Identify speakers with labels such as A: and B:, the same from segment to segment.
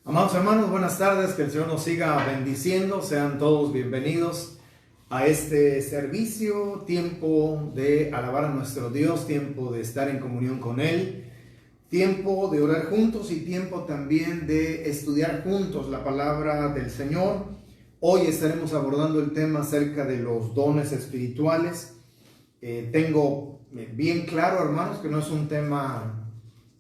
A: Amados hermanos, buenas tardes, que el Señor nos siga bendiciendo, sean todos bienvenidos a este servicio, tiempo de alabar a nuestro Dios, tiempo de estar en comunión con Él, tiempo de orar juntos y tiempo también de estudiar juntos la palabra del Señor. Hoy estaremos abordando el tema acerca de los dones espirituales. Tengo bien claro, hermanos, que no es un tema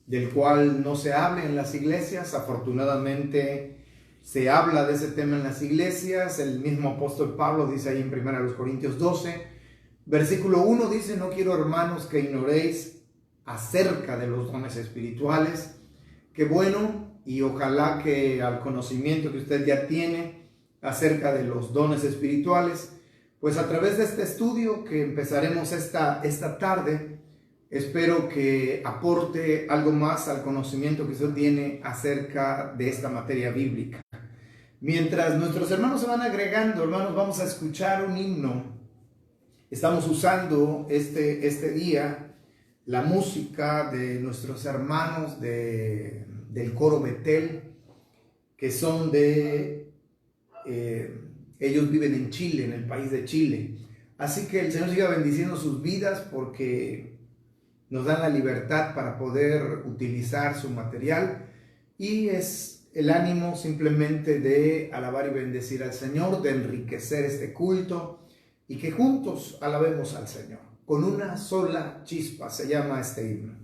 A: del cual no se hable en las iglesias. Afortunadamente se habla de ese tema en las iglesias. El mismo apóstol Pablo dice ahí en 1 Corintios 12, versículo 1, dice: no quiero, hermanos, que ignoréis acerca de los dones espirituales. Qué bueno, y ojalá que al conocimiento que usted ya tiene acerca de los dones espirituales, pues a través de este estudio que empezaremos esta tarde, espero que aporte algo más al conocimiento que usted tiene acerca de esta materia bíblica. Mientras nuestros hermanos se van agregando, hermanos, vamos a escuchar un himno. Estamos usando este día la música de nuestros hermanos del coro Betel, que son ellos viven en Chile, en el país de Chile. Así que el Señor siga bendiciendo sus vidas, porque nos dan la libertad para poder utilizar su material, y es el ánimo simplemente de alabar y bendecir al Señor, de enriquecer este culto y que juntos alabemos al Señor. Con una sola chispa se llama este himno.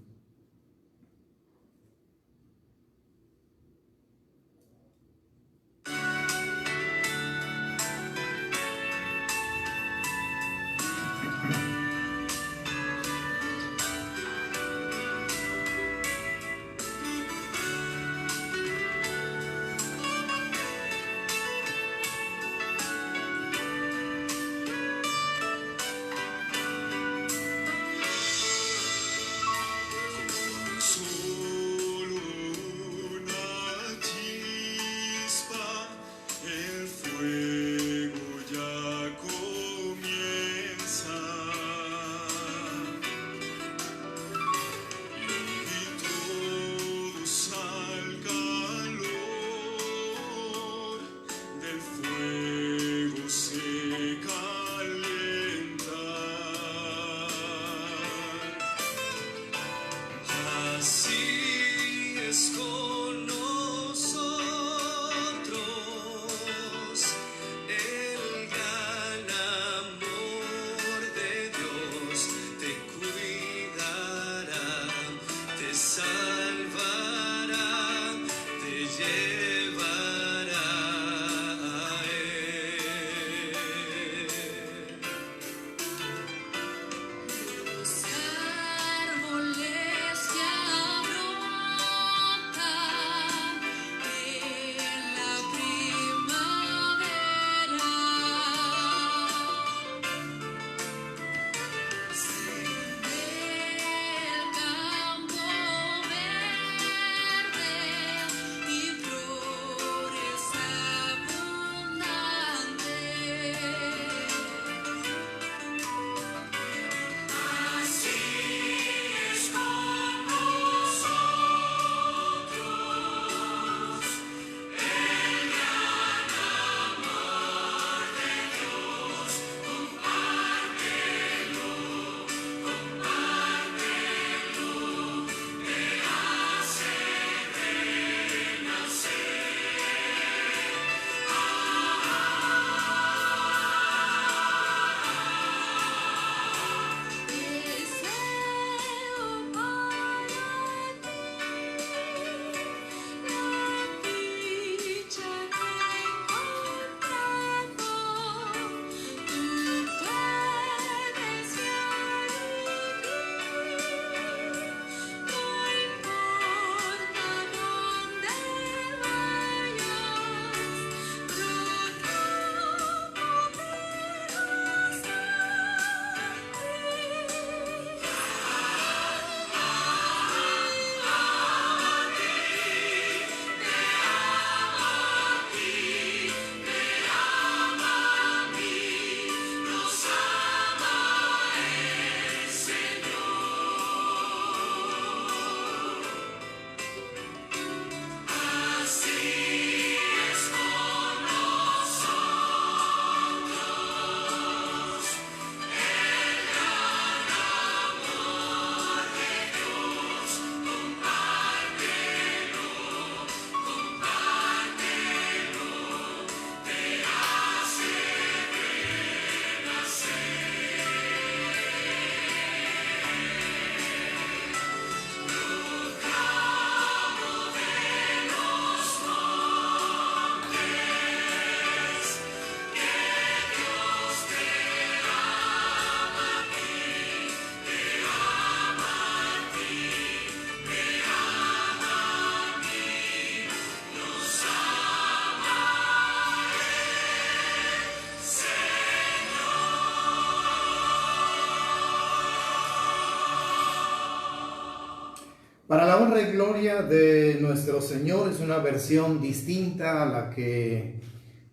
A: honra y gloria de nuestro Señor. Es una versión distinta a la que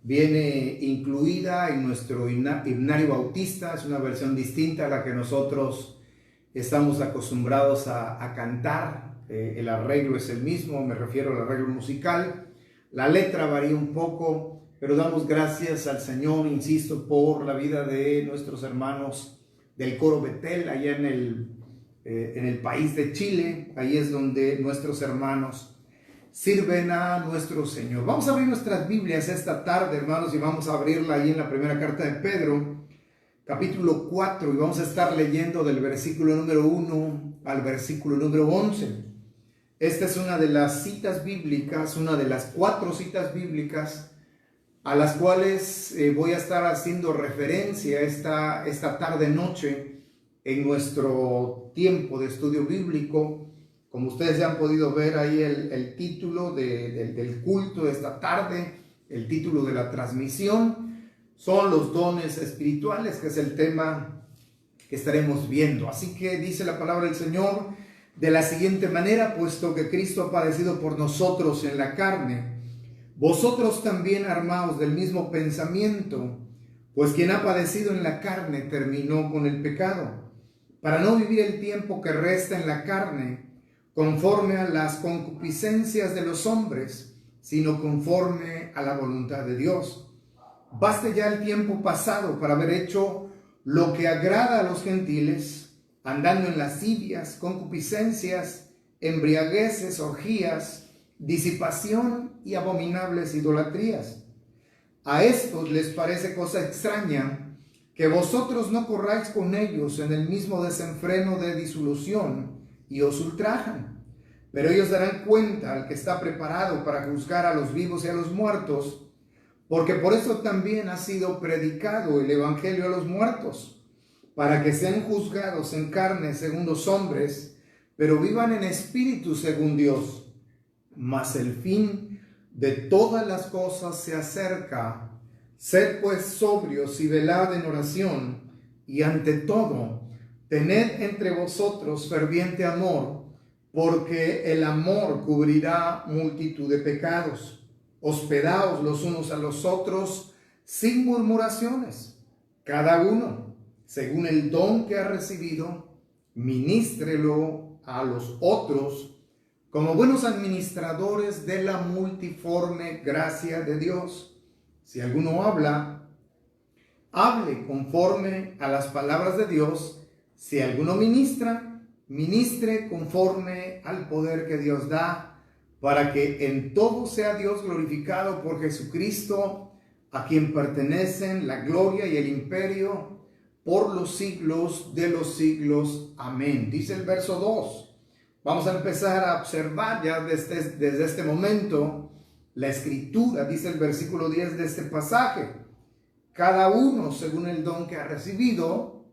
A: viene incluida en nuestro himnario bautista. Es una versión distinta a la que nosotros estamos acostumbrados a cantar. El arreglo es el mismo, me refiero al arreglo musical. La letra varía un poco, pero damos gracias al Señor, insisto, por la vida de nuestros hermanos del coro Betel, allá en el país de Chile. Ahí es donde nuestros hermanos sirven a nuestro Señor. Vamos a abrir nuestras Biblias esta tarde, hermanos, y vamos a abrirla ahí en la primera carta de Pedro, capítulo 4, y vamos a estar leyendo del versículo número 1 al versículo número 11. Esta es una de las citas bíblicas, una de las 4 citas bíblicas a las cuales voy a estar haciendo referencia esta tarde-noche en nuestro tiempo de estudio bíblico. Como ustedes ya han podido ver ahí el título del culto de esta tarde, el título de la transmisión, son los dones espirituales, que es el tema que estaremos viendo. Así que dice la palabra del Señor de la siguiente manera: puesto que Cristo ha padecido por nosotros en la carne, vosotros también armaos del mismo pensamiento, pues quien ha padecido en la carne terminó con el pecado, para no vivir el tiempo que resta en la carne conforme a las concupiscencias de los hombres, sino conforme a la voluntad de Dios. Baste ya el tiempo pasado para haber hecho lo que agrada a los gentiles, andando en lascivias, concupiscencias, embriagueces, orgías, disipación y abominables idolatrías. A estos les parece cosa extraña que vosotros no corráis con ellos en el mismo desenfreno de disolución y os ultrajan. Pero ellos darán cuenta al que está preparado para juzgar a los vivos y a los muertos, porque por eso también ha sido predicado el evangelio a los muertos, para que sean juzgados en carne según los hombres, pero vivan en espíritu según Dios. Mas el fin de todas las cosas se acerca. Sed pues sobrios y velad en oración, y ante todo, tened entre vosotros ferviente amor, porque el amor cubrirá multitud de pecados. Hospedaos los unos a los otros sin murmuraciones. Cada uno, según el don que ha recibido, ministrelo a los otros como buenos administradores de la multiforme gracia de Dios. Si alguno habla, hable conforme a las palabras de Dios. Si alguno ministra, ministre conforme al poder que Dios da, para que en todo sea Dios glorificado por Jesucristo, a quien pertenecen la gloria y el imperio por los siglos de los siglos. Amén. Dice el verso 2. Vamos a empezar a observar ya desde este momento la escritura. Dice el versículo 10 de este pasaje: cada uno según el don que ha recibido,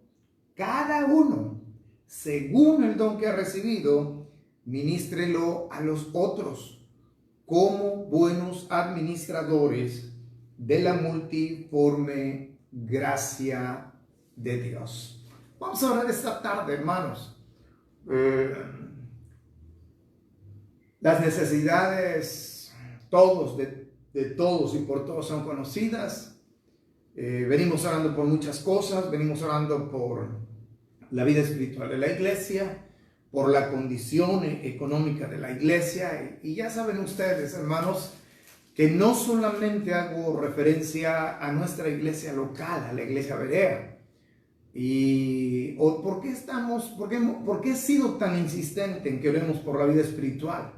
A: cada uno según el don que ha recibido, ministrelo a los otros como buenos administradores de la multiforme gracia de Dios. Vamos a orar esta tarde, hermanos. Las necesidades de todos y por todos son conocidas. Venimos orando por muchas cosas. Venimos orando por la vida espiritual de la iglesia, por la condición económica de la iglesia. Y ya saben ustedes, hermanos, que no solamente hago referencia a nuestra iglesia local, a la iglesia Berea. ¿Por qué he sido tan insistente en que oremos por la vida espiritual?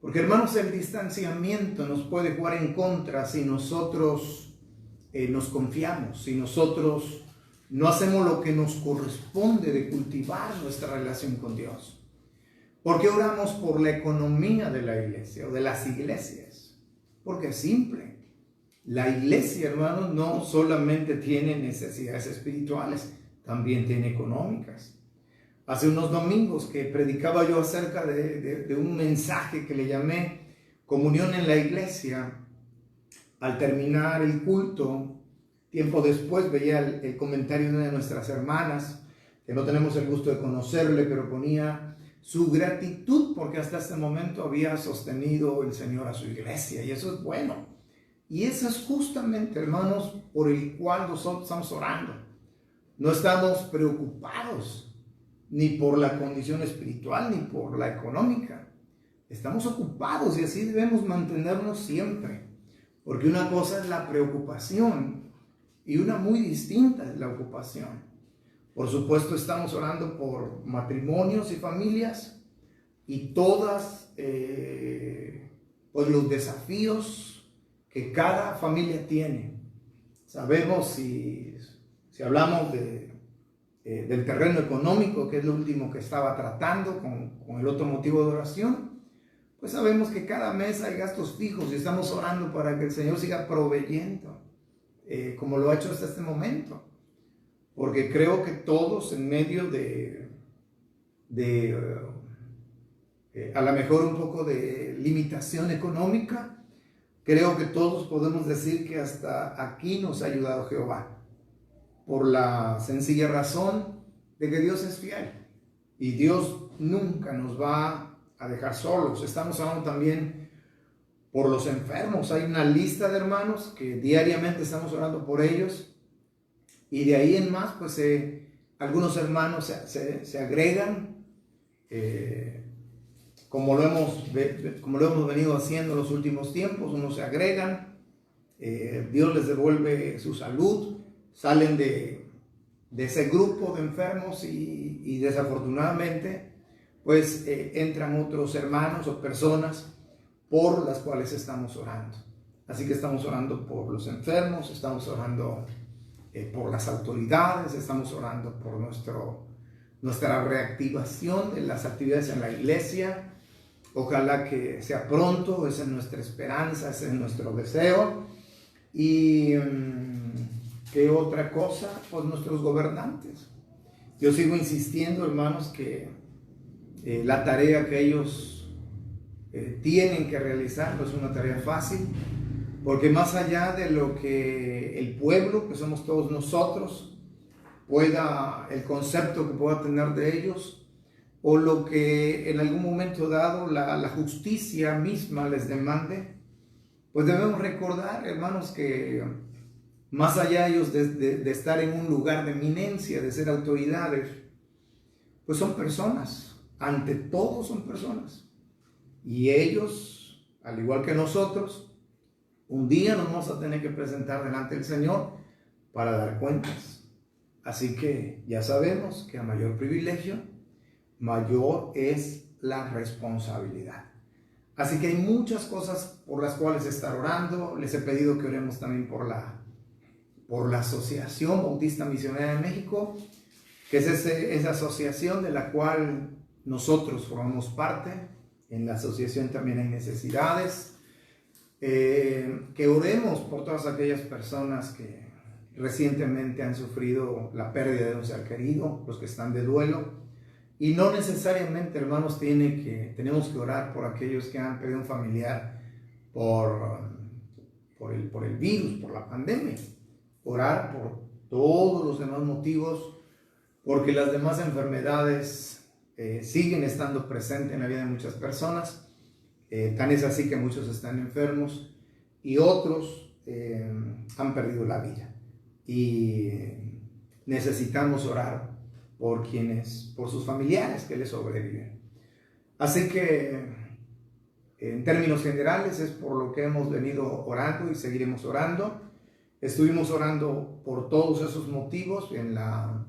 A: Porque, hermanos, el distanciamiento nos puede jugar en contra si nosotros nos confiamos, si nosotros no hacemos lo que nos corresponde de cultivar nuestra relación con Dios. ¿Por qué oramos por la economía de la iglesia o de las iglesias? Porque es simple. La iglesia, hermanos, no solamente tiene necesidades espirituales, también tiene económicas. Hace unos domingos que predicaba yo acerca de un mensaje que le llamé Comunión en la Iglesia. Al terminar el culto, tiempo después veía el comentario de una de nuestras hermanas, que no tenemos el gusto de conocerle, pero ponía: su gratitud porque hasta este momento había sostenido el Señor a su iglesia, y eso es bueno. Y eso es justamente, hermanos, por el cual nosotros estamos orando. No estamos preocupados ni por la condición espiritual ni por la económica. Estamos ocupados y así debemos mantenernos siempre. Porque una cosa es la preocupación y una muy distinta es la ocupación. Por supuesto, estamos orando por matrimonios y familias y todas pues los desafíos que cada familia tiene. Sabemos si hablamos del terreno económico, que es lo último que estaba tratando con el otro motivo de oración, pues sabemos que cada mes hay gastos fijos y estamos orando para que el Señor siga proveyendo, como lo ha hecho hasta este momento. Porque creo que todos en medio a lo mejor un poco de limitación económica, creo que todos podemos decir que hasta aquí nos ha ayudado Jehová, por la sencilla razón de que Dios es fiel y Dios nunca nos va a dejar solos. Estamos hablando también por los enfermos. Hay una lista de hermanos que diariamente estamos orando por ellos. Y de ahí en más, pues algunos hermanos se agregan, como lo hemos venido haciendo en los últimos tiempos. Unos se agregan, Dios les devuelve su salud, salen de ese grupo de enfermos y desafortunadamente, pues entran otros hermanos o personas por las cuales estamos orando. Así que estamos orando por los enfermos, estamos orando por las autoridades, estamos orando por nuestra reactivación de las actividades en la iglesia. Ojalá que sea pronto, esa es nuestra esperanza, ese es nuestro deseo. Y ¿qué otra cosa? Pues nuestros gobernantes. Yo sigo insistiendo, hermanos, que la tarea que ellos tienen que realizar no es una tarea fácil. Porque más allá de lo que el pueblo, que somos todos nosotros, el concepto que pueda tener de ellos, o lo que en algún momento dado la justicia misma les demande, pues debemos recordar, hermanos, que más allá ellos de estar en un lugar de eminencia, de ser autoridades, pues son personas, ante todo son personas. Y ellos, al igual que nosotros, un día nos vamos a tener que presentar delante del Señor para dar cuentas. Así que ya sabemos que a mayor privilegio, mayor es la responsabilidad. Así que hay muchas cosas por las cuales estar orando. Les he pedido que oremos también por la Asociación Bautista Misionera de México, que es esa asociación de la cual nosotros formamos parte. En la asociación también hay necesidades. Que oremos por todas aquellas personas que recientemente han sufrido la pérdida de un ser querido, los que están de duelo. Y no necesariamente, hermanos, tenemos que orar por aquellos que han perdido un familiar por el virus, por la pandemia. Orar por todos los demás motivos, porque las demás enfermedades siguen estando presentes en la vida de muchas personas. Tan es así que muchos están enfermos y otros han perdido la vida. Y necesitamos orar por sus familiares que les sobreviven. Así que, en términos generales, es por lo que hemos venido orando y seguiremos orando. Estuvimos orando por todos esos motivos en la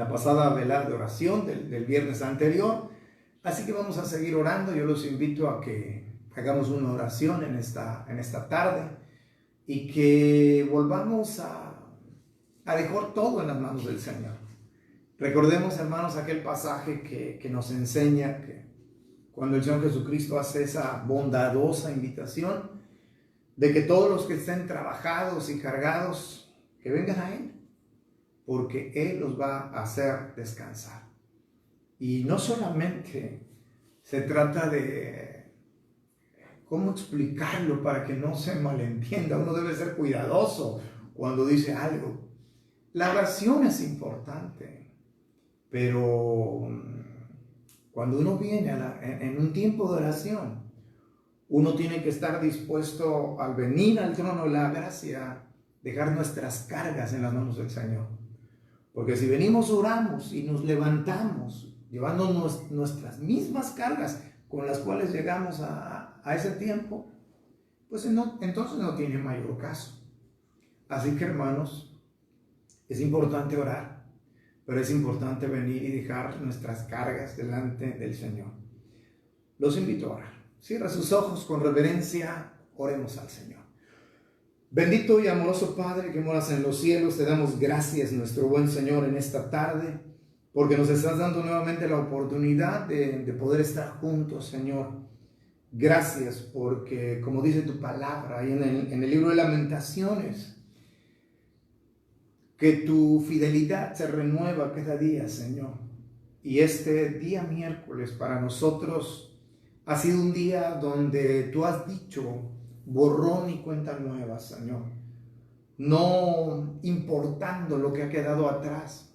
A: pasada velada de oración del viernes anterior. Así que vamos a seguir orando. Yo los invito a que hagamos una oración en esta tarde y que volvamos a dejar todo en las manos del Señor. Recordemos, hermanos, aquel pasaje que nos enseña que cuando el Señor Jesucristo hace esa bondadosa invitación de que todos los que estén trabajados y cargados, que vengan a Él, porque Él los va a hacer descansar. Y no solamente se trata de cómo explicarlo para que no se malentienda. Uno debe ser cuidadoso cuando dice algo. La oración es importante, pero Cuando uno viene en un tiempo de oración, uno tiene que estar dispuesto al venir al trono de la gracia, dejar nuestras cargas en las manos del Señor. Porque si venimos, oramos y nos levantamos, llevando nuestras mismas cargas con las cuales llegamos a ese tiempo, pues entonces no tiene mayor caso. Así que, hermanos, es importante orar, pero es importante venir y dejar nuestras cargas delante del Señor. Los invito a orar. Cierra sus ojos con reverencia, oremos al Señor. Bendito y amoroso Padre que moras en los cielos, te damos gracias, nuestro buen Señor, en esta tarde, porque nos estás dando nuevamente la oportunidad de poder estar juntos, Señor. Gracias porque, como dice tu palabra ahí en el libro de Lamentaciones, que tu fidelidad se renueva cada día, Señor. Y este día miércoles para nosotros ha sido un día donde tú has dicho borrón y cuenta nueva, Señor. No importando lo que ha quedado atrás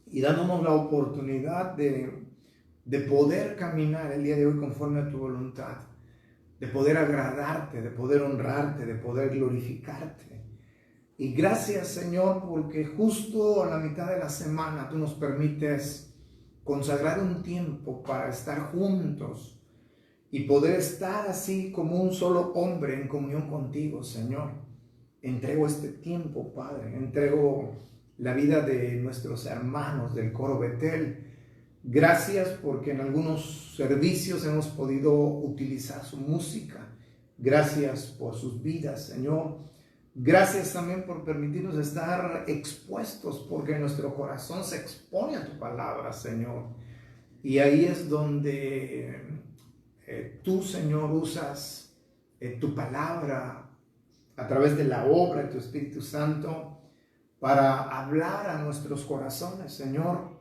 A: y dándonos la oportunidad de poder caminar el día de hoy conforme a tu voluntad, de poder agradarte, de poder honrarte, de poder glorificarte. Y gracias, Señor, porque justo a la mitad de la semana tú nos permites consagrar un tiempo para estar juntos y poder estar así como un solo hombre en comunión contigo, Señor. Entrego este tiempo, Padre, entrego la vida de nuestros hermanos del coro Betel. Gracias porque en algunos servicios hemos podido utilizar su música. Gracias por sus vidas, Señor. Gracias también por permitirnos estar expuestos, porque nuestro corazón se expone a tu palabra, Señor. Y ahí es donde tú, Señor, usas tu palabra a través de la obra de tu Espíritu Santo para hablar a nuestros corazones, Señor.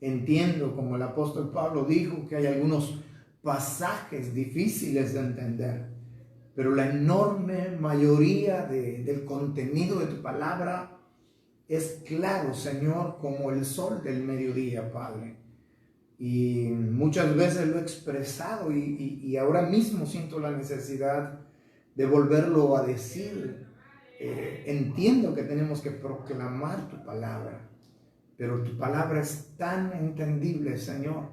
A: Entiendo, como el apóstol Pablo dijo, que hay algunos pasajes difíciles de entender, pero la enorme mayoría del contenido de tu palabra es claro, Señor, como el sol del mediodía, Padre. Y muchas veces lo he expresado y ahora mismo siento la necesidad de volverlo a decir. Entiendo que tenemos que proclamar tu palabra, pero tu palabra es tan entendible, Señor,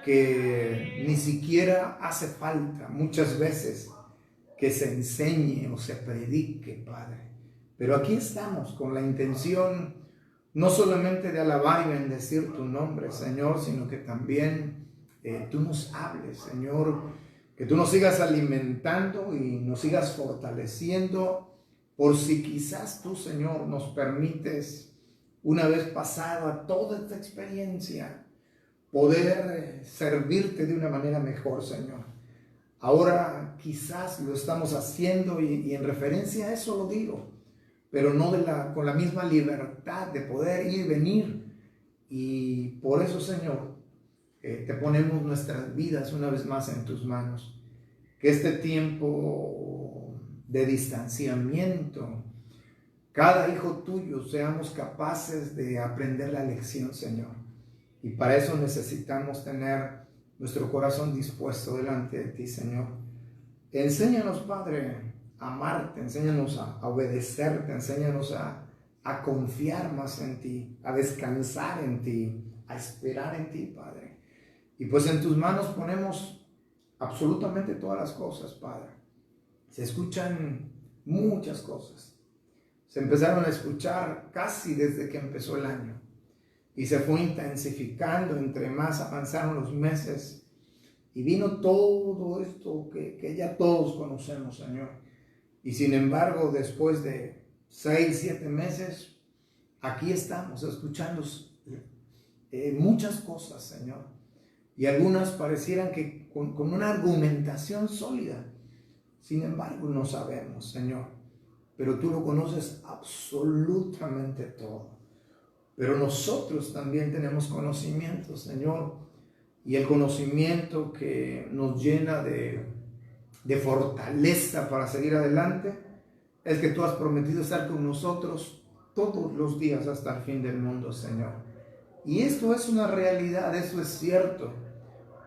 A: que ni siquiera hace falta muchas veces que se enseñe o se predique, Padre. Pero aquí estamos con la intención no solamente de alabar y bendecir tu nombre, Señor, sino que también tú nos hables, Señor, que tú nos sigas alimentando y nos sigas fortaleciendo, por si quizás tú, Señor, nos permites, una vez pasada toda esta experiencia, poder servirte de una manera mejor, Señor. Ahora quizás lo estamos haciendo y en referencia a eso lo digo, pero no con la misma libertad de poder ir y venir. Y por eso, Señor, te ponemos nuestras vidas una vez más en tus manos. Que este tiempo de distanciamiento, cada hijo tuyo seamos capaces de aprender la lección, Señor. Y para eso necesitamos tener nuestro corazón dispuesto delante de ti, Señor. Enséñanos, Padre, a amarte, enséñanos a obedecerte, enséñanos a confiar más en ti, a descansar en ti, a esperar en ti, Padre. Y pues en tus manos ponemos absolutamente todas las cosas, Padre. Se escuchan muchas cosas. Se empezaron a escuchar casi desde que empezó el año. Y se fue intensificando entre más avanzaron los meses. Y vino todo esto que ya todos conocemos, Señor. Y sin embargo, después de 6, 7 meses, aquí estamos escuchando muchas cosas, Señor. Y algunas parecieran que con una argumentación sólida. Sin embargo, no sabemos, Señor. Pero tú lo conoces absolutamente todo. Pero nosotros también tenemos conocimiento, Señor. Y el conocimiento que nos llena de fortaleza para seguir adelante es que tú has prometido estar con nosotros todos los días hasta el fin del mundo, Señor. Y esto es una realidad, eso es cierto,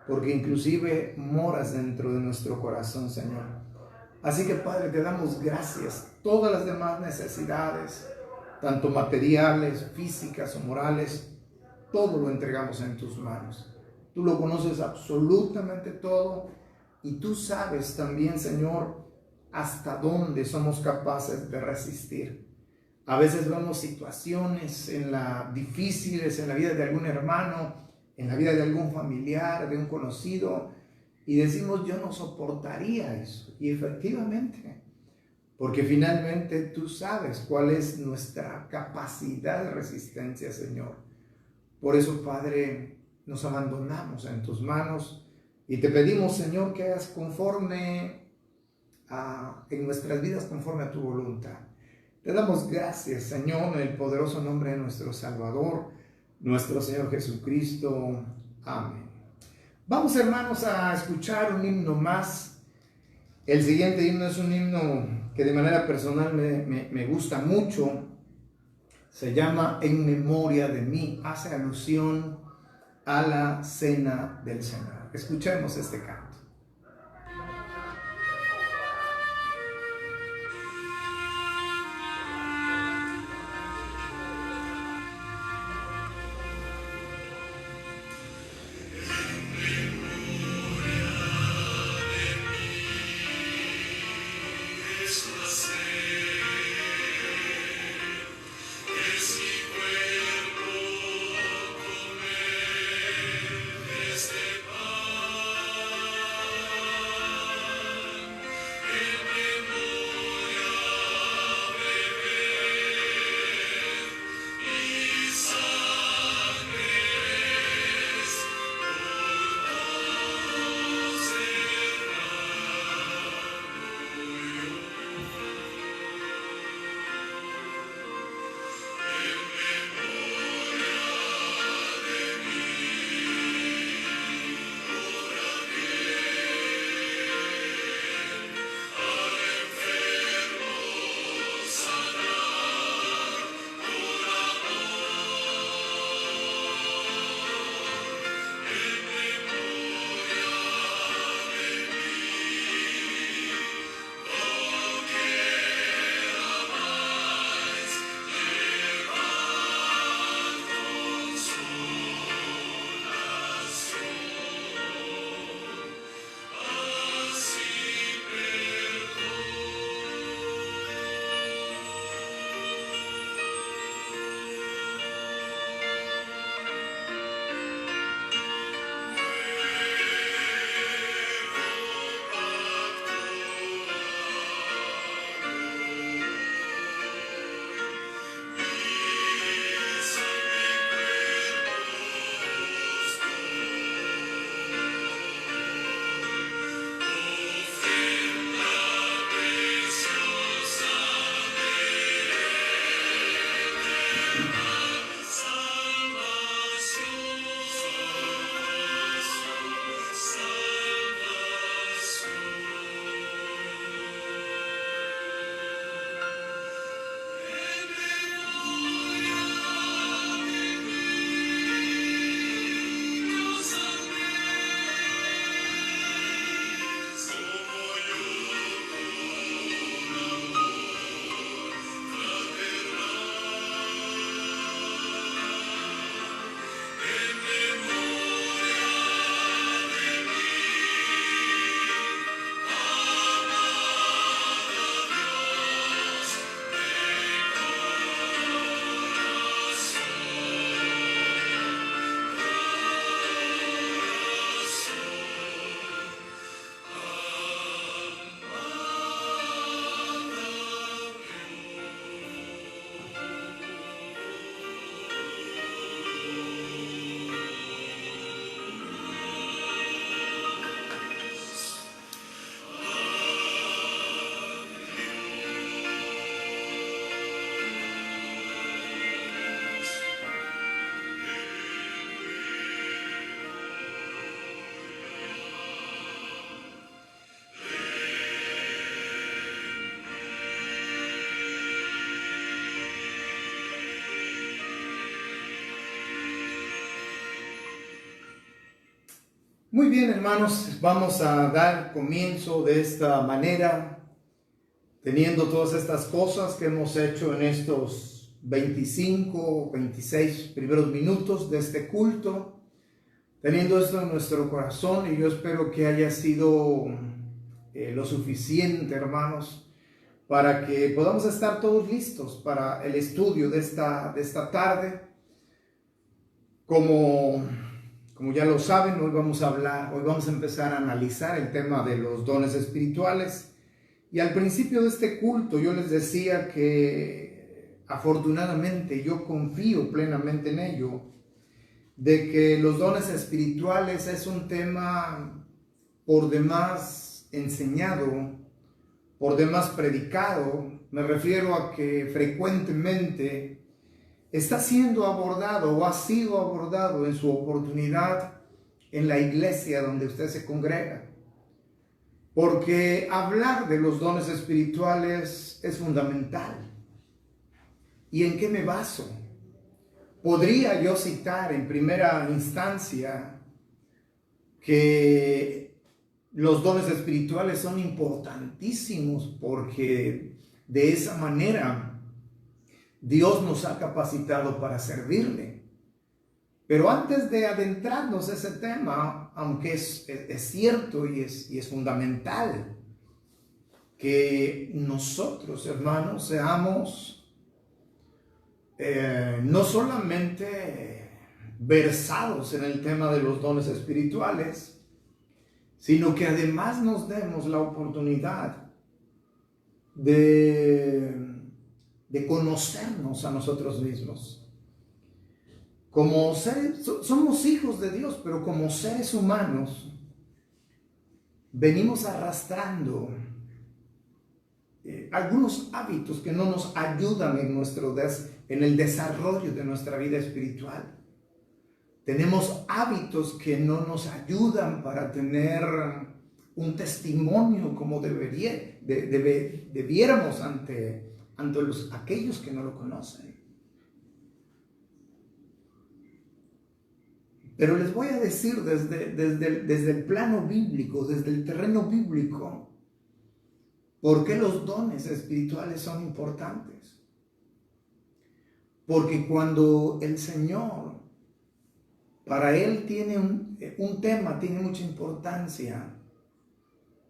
A: porque inclusive moras dentro de nuestro corazón, Señor. Así que, Padre, te damos gracias. Todas las demás necesidades, tanto materiales, físicas o morales, todo lo entregamos en tus manos. Tú lo conoces absolutamente todo y tú sabes también, Señor, hasta dónde somos capaces de resistir. A veces vemos situaciones difíciles en la vida de algún hermano, en la vida de algún familiar, de un conocido, y decimos, yo no soportaría eso. Y efectivamente, porque finalmente tú sabes cuál es nuestra capacidad de resistencia, Señor. Por eso, Padre, nos abandonamos en tus manos y te pedimos, Señor, que hagas en nuestras vidas conforme a tu voluntad. Te damos gracias, Señor, en el poderoso nombre de nuestro Salvador, nuestro Señor Jesucristo. Amén. Vamos, hermanos, a escuchar un himno más. El siguiente himno es un himno que de manera personal me gusta mucho. Se llama En memoria de mí. Hace alusión a la cena del Señor. Escuchemos este canto. Muy bien, hermanos, vamos a dar comienzo de esta manera, teniendo todas estas cosas que hemos hecho en estos 25, 26 primeros minutos de este culto, teniendo esto en nuestro corazón, y yo espero que haya sido lo suficiente, hermanos, para que podamos estar todos listos para el estudio de esta tarde. Como ya lo saben, hoy vamos a empezar a analizar el tema de los dones espirituales. Y al principio de este culto yo les decía que afortunadamente yo confío plenamente en ello, de que los dones espirituales es un tema por demás enseñado, por demás predicado. Me refiero a que frecuentemente está siendo abordado o ha sido abordado en su oportunidad en la iglesia donde usted se congrega. Porque hablar de los dones espirituales es fundamental. ¿Y en qué me baso? Podría yo citar en primera instancia que los dones espirituales son importantísimos porque de esa manera Dios nos ha capacitado para servirle. Pero antes de adentrarnos a ese tema, aunque es cierto y es fundamental que nosotros, hermanos, seamos no solamente versados en el tema de los dones espirituales, sino que además nos demos la oportunidad de conocernos a nosotros mismos. Como seres, somos hijos de Dios, pero como seres humanos venimos arrastrando algunos hábitos que no nos ayudan en el desarrollo de nuestra vida espiritual. Tenemos hábitos que no nos ayudan para tener un testimonio como debiéramos ante aquellos que no lo conocen. Pero les voy a decir desde el plano bíblico, desde el terreno bíblico, por qué los dones espirituales son importantes. Porque cuando el Señor, para Él tiene un tema, tiene mucha importancia,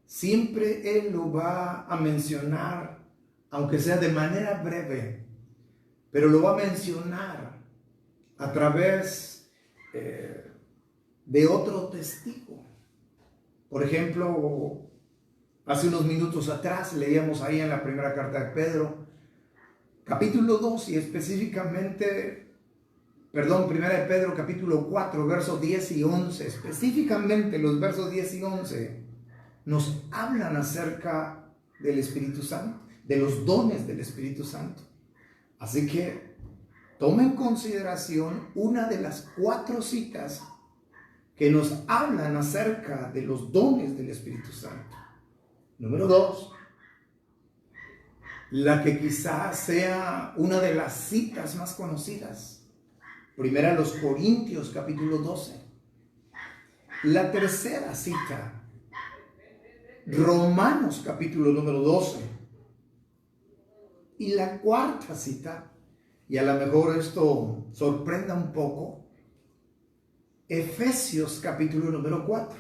A: siempre Él lo va a mencionar, aunque sea de manera breve, pero lo va a mencionar a través de otro testigo. Por ejemplo, hace unos minutos atrás leíamos ahí en la primera carta de Pedro, capítulo 2 y específicamente, primera de Pedro, capítulo 4, versos 10 y 11, específicamente los versos 10 y 11, nos hablan acerca del Espíritu Santo, de los dones del Espíritu Santo. Así que toma en consideración una de las 4 citas que nos hablan acerca de los dones del Espíritu Santo. Número 2, la que quizás sea una de las citas más conocidas. Primera los Corintios, capítulo 12. La tercera cita, Romanos, capítulo número 12. Y la cuarta cita, y a lo mejor esto sorprenda un poco, Efesios capítulo número 4.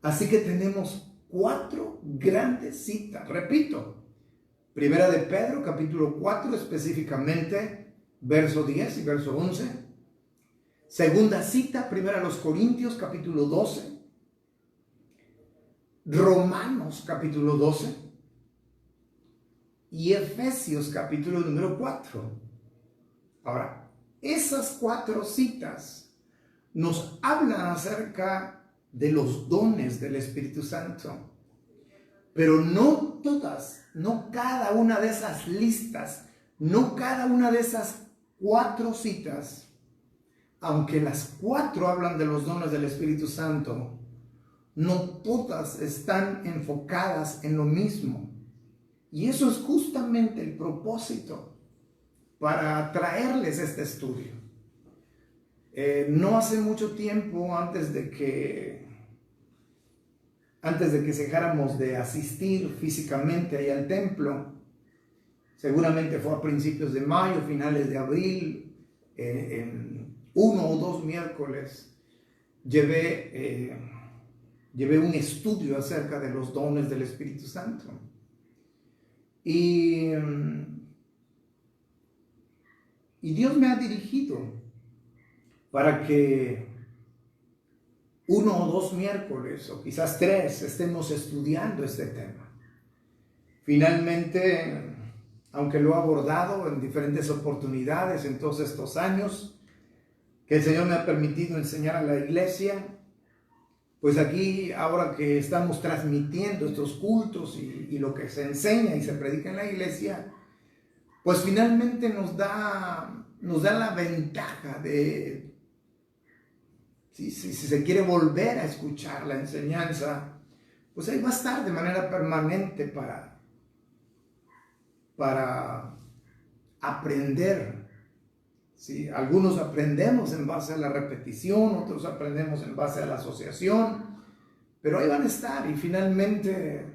A: Así que tenemos 4 grandes citas. Repito, primera de Pedro capítulo 4, específicamente verso 10 y verso 11. Segunda cita, primera a los Corintios capítulo 12. Romanos capítulo 12. Y Efesios capítulo número 4. Ahora, esas 4 citas nos hablan acerca de los dones del Espíritu Santo. Pero no todas, no cada una de esas listas, no cada una de esas 4 citas, aunque las 4 hablan de los dones del Espíritu Santo, no todas están enfocadas en lo mismo. Y eso es justamente el propósito para traerles este estudio. no hace mucho tiempo, antes de que dejáramos de asistir físicamente ahí al templo, seguramente fue a principios de mayo, finales de abril, en 1 o 2 miércoles, llevé un estudio acerca de los dones del Espíritu Santo. Y Dios me ha dirigido para que 1 o 2 miércoles, o quizás 3, estemos estudiando este tema. Finalmente, aunque lo he abordado en diferentes oportunidades en todos estos años que el Señor me ha permitido enseñar a la iglesia, pues aquí, ahora que estamos transmitiendo estos cultos y lo que se enseña y se predica en la iglesia, pues finalmente nos da la ventaja de, si se quiere volver a escuchar la enseñanza, pues ahí va a estar de manera permanente para aprender. ¿Sí? Algunos aprendemos en base a la repetición, otros aprendemos en base a la asociación, pero ahí van a estar y finalmente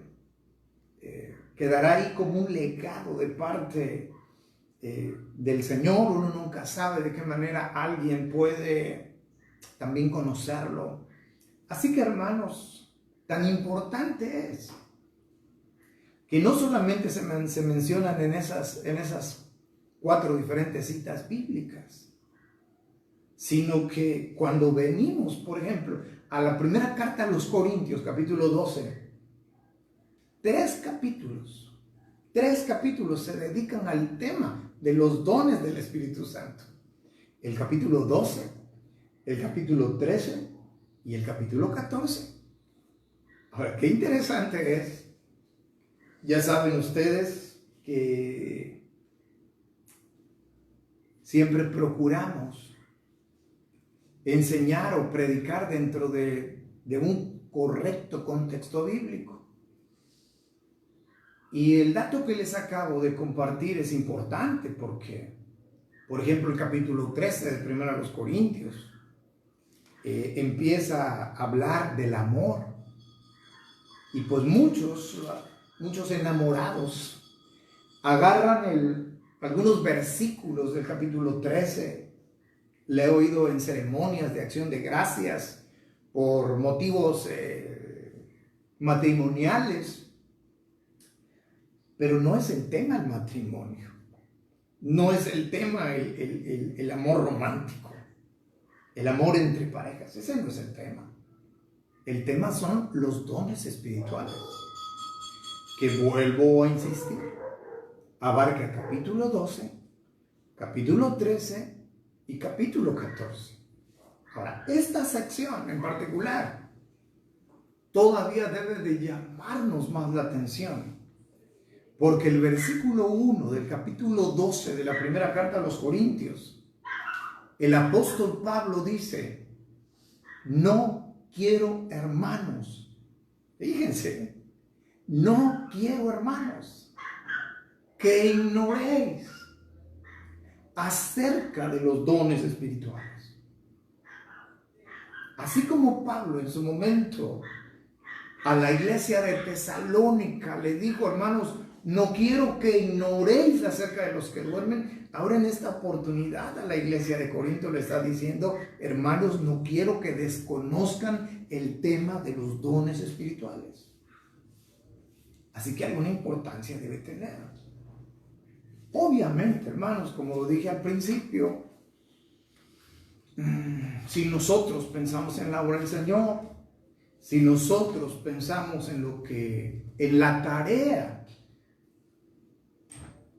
A: quedará ahí como un legado de parte del Señor. Uno nunca sabe de qué manera alguien puede también conocerlo. Así que, hermanos, tan importante es que no solamente se mencionan en esas 4 diferentes citas bíblicas, sino que cuando venimos, por ejemplo, a la primera carta a los Corintios, capítulo 12, 3 capítulos se dedican al tema de los dones del Espíritu Santo. El capítulo 12, el capítulo 13 y el capítulo 14. Ahora, qué interesante es. Ya saben ustedes que siempre procuramos enseñar o predicar dentro de un correcto contexto bíblico. Y el dato que les acabo de compartir es importante porque, por ejemplo, el capítulo 13 de 1 Corintios empieza a hablar del amor. Y pues muchos enamorados agarran algunos versículos del capítulo 13. Le he oído en ceremonias de acción de gracias por motivos matrimoniales, pero no es el tema el matrimonio, no es el tema el amor romántico, el amor entre parejas. Ese no es el tema. El tema son los dones espirituales, que vuelvo a insistir, abarca capítulo 12, capítulo 13 y capítulo 14. Ahora, esta sección en particular todavía debe de llamarnos más la atención, porque el versículo 1 del capítulo 12 de la primera carta a los Corintios, el apóstol Pablo dice: no quiero, hermanos, fíjense, no quiero, hermanos, que ignoréis acerca de los dones espirituales. Así como Pablo en su momento a la iglesia de Tesalónica le dijo: hermanos, no quiero que ignoréis acerca de los que duermen. Ahora en esta oportunidad a la iglesia de Corinto le está diciendo: hermanos, no quiero que desconozcan el tema de los dones espirituales. Así que alguna importancia debe tener. Obviamente, hermanos, como lo dije al principio, si nosotros pensamos en la obra del Señor, si nosotros pensamos en la tarea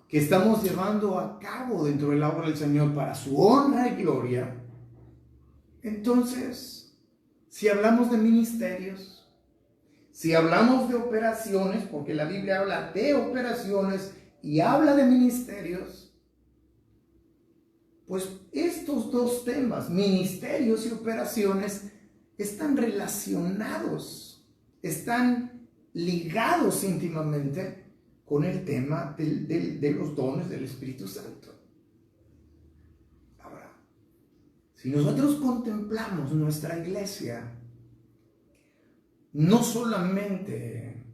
A: que estamos llevando a cabo dentro de la obra del Señor para su honra y gloria, entonces, si hablamos de ministerios, si hablamos de operaciones, porque la Biblia habla de operaciones y habla de ministerios, pues estos 2 temas, ministerios y operaciones, están relacionados, están ligados íntimamente con el tema de los dones del Espíritu Santo. Ahora, Si nosotros contemplamos nuestra iglesia, no solamente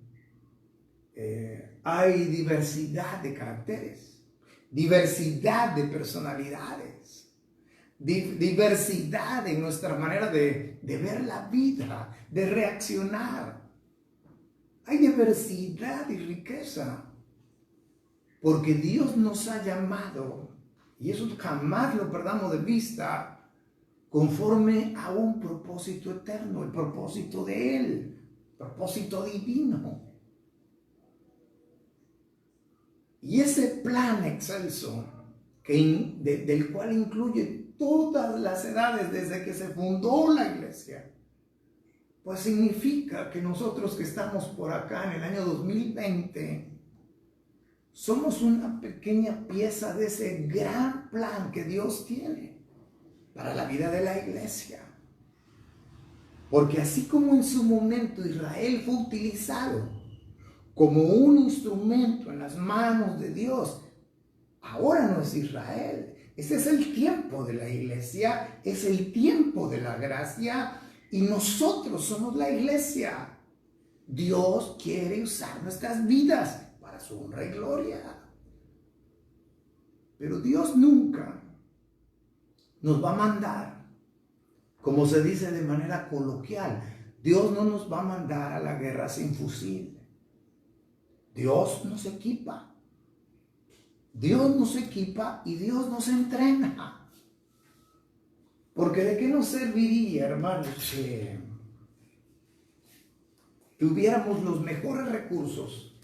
A: hay diversidad de caracteres, diversidad de personalidades, diversidad en nuestra manera de ver la vida, de reaccionar. Hay diversidad y riqueza, porque Dios nos ha llamado, y eso jamás lo perdamos de vista, conforme a un propósito eterno, el propósito de Él, propósito divino. Y ese plan excelso, del cual incluye todas las edades desde que se fundó la iglesia, pues significa que nosotros que estamos por acá en el año 2020, somos una pequeña pieza de ese gran plan que Dios tiene para la vida de la iglesia. Porque así como en su momento Israel fue utilizado como un instrumento en las manos de Dios, ahora no es Israel. Ese es el tiempo de la iglesia, es el tiempo de la gracia, y nosotros somos la iglesia. Dios quiere usar nuestras vidas para su honra y gloria. Pero Dios nunca nos va a mandar, como se dice de manera coloquial, Dios no nos va a mandar a la guerra sin fusil. Dios nos equipa. Dios nos equipa y Dios nos entrena. Porque ¿de qué nos serviría, hermanos, que tuviéramos los mejores recursos?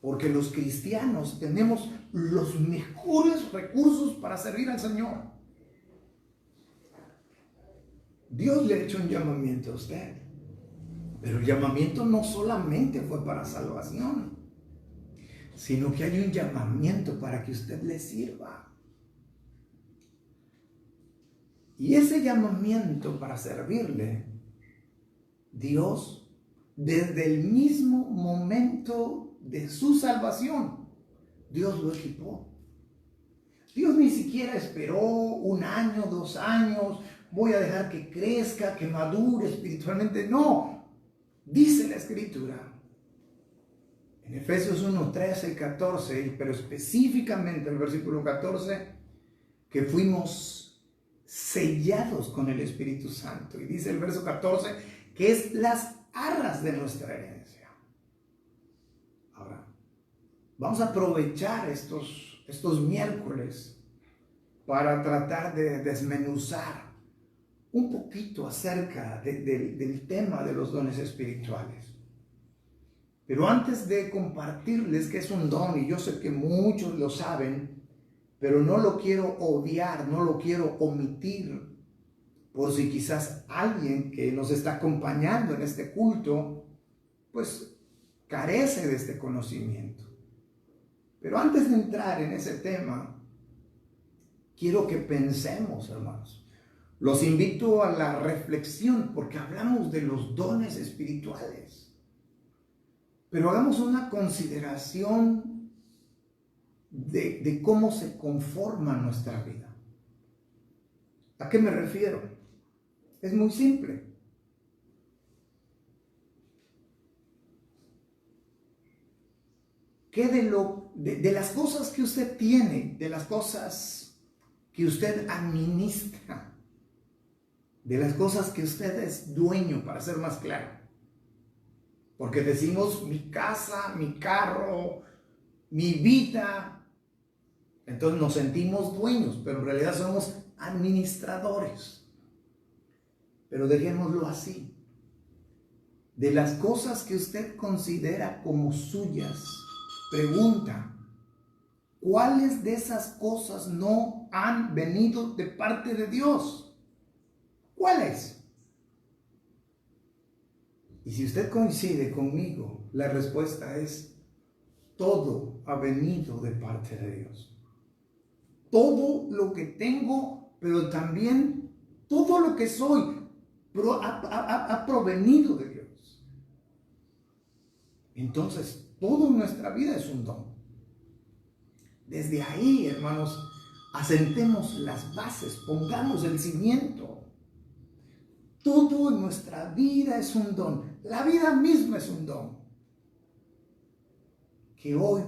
A: Porque los cristianos tenemos los mejores recursos para servir al Señor. Dios le ha hecho un llamamiento a usted, pero el llamamiento no solamente fue para salvación, sino que hay un llamamiento para que usted le sirva. Y ese llamamiento para servirle, Dios, desde el mismo momento de su salvación, Dios lo equipó. Dios ni siquiera esperó 1 año, 2 años, voy a dejar que crezca, que madure espiritualmente. No, dice la Escritura en Efesios 1, 13 y 14, pero específicamente el versículo 14, que fuimos sellados con el Espíritu Santo. Y dice el verso 14 que es las arras de nuestra herencia. Ahora, vamos a aprovechar estos miércoles para tratar de desmenuzar un poquito acerca del tema de los dones espirituales. Pero antes de compartirles qué es un don, y yo sé que muchos lo saben, pero no lo quiero obviar, no lo quiero omitir, por si quizás alguien que nos está acompañando en este culto, pues carece de este conocimiento. Pero antes de entrar en ese tema, quiero que pensemos, hermanos. Los invito a la reflexión, porque hablamos de los dones espirituales. Pero hagamos una consideración de cómo se conforma nuestra vida. ¿A qué me refiero? Es muy simple. ¿Qué de las cosas que usted tiene, de las cosas que usted administra, de las cosas que usted es dueño, para ser más claro? Porque decimos mi casa, mi carro, mi vida, entonces nos sentimos dueños, pero en realidad somos administradores. Pero dejémoslo así. De las cosas que usted considera como suyas, pregunta, ¿cuáles de esas cosas no han venido de parte de Dios? ¿Cuáles? Y si usted coincide conmigo, la respuesta es: todo ha venido de parte de Dios. Todo lo que tengo, pero también todo lo que soy, ha provenido de Dios. Entonces, toda nuestra vida es un don. Desde ahí, hermanos, asentemos las bases, pongamos el cimiento. Todo en nuestra vida es un don. La vida misma es un don. Que hoy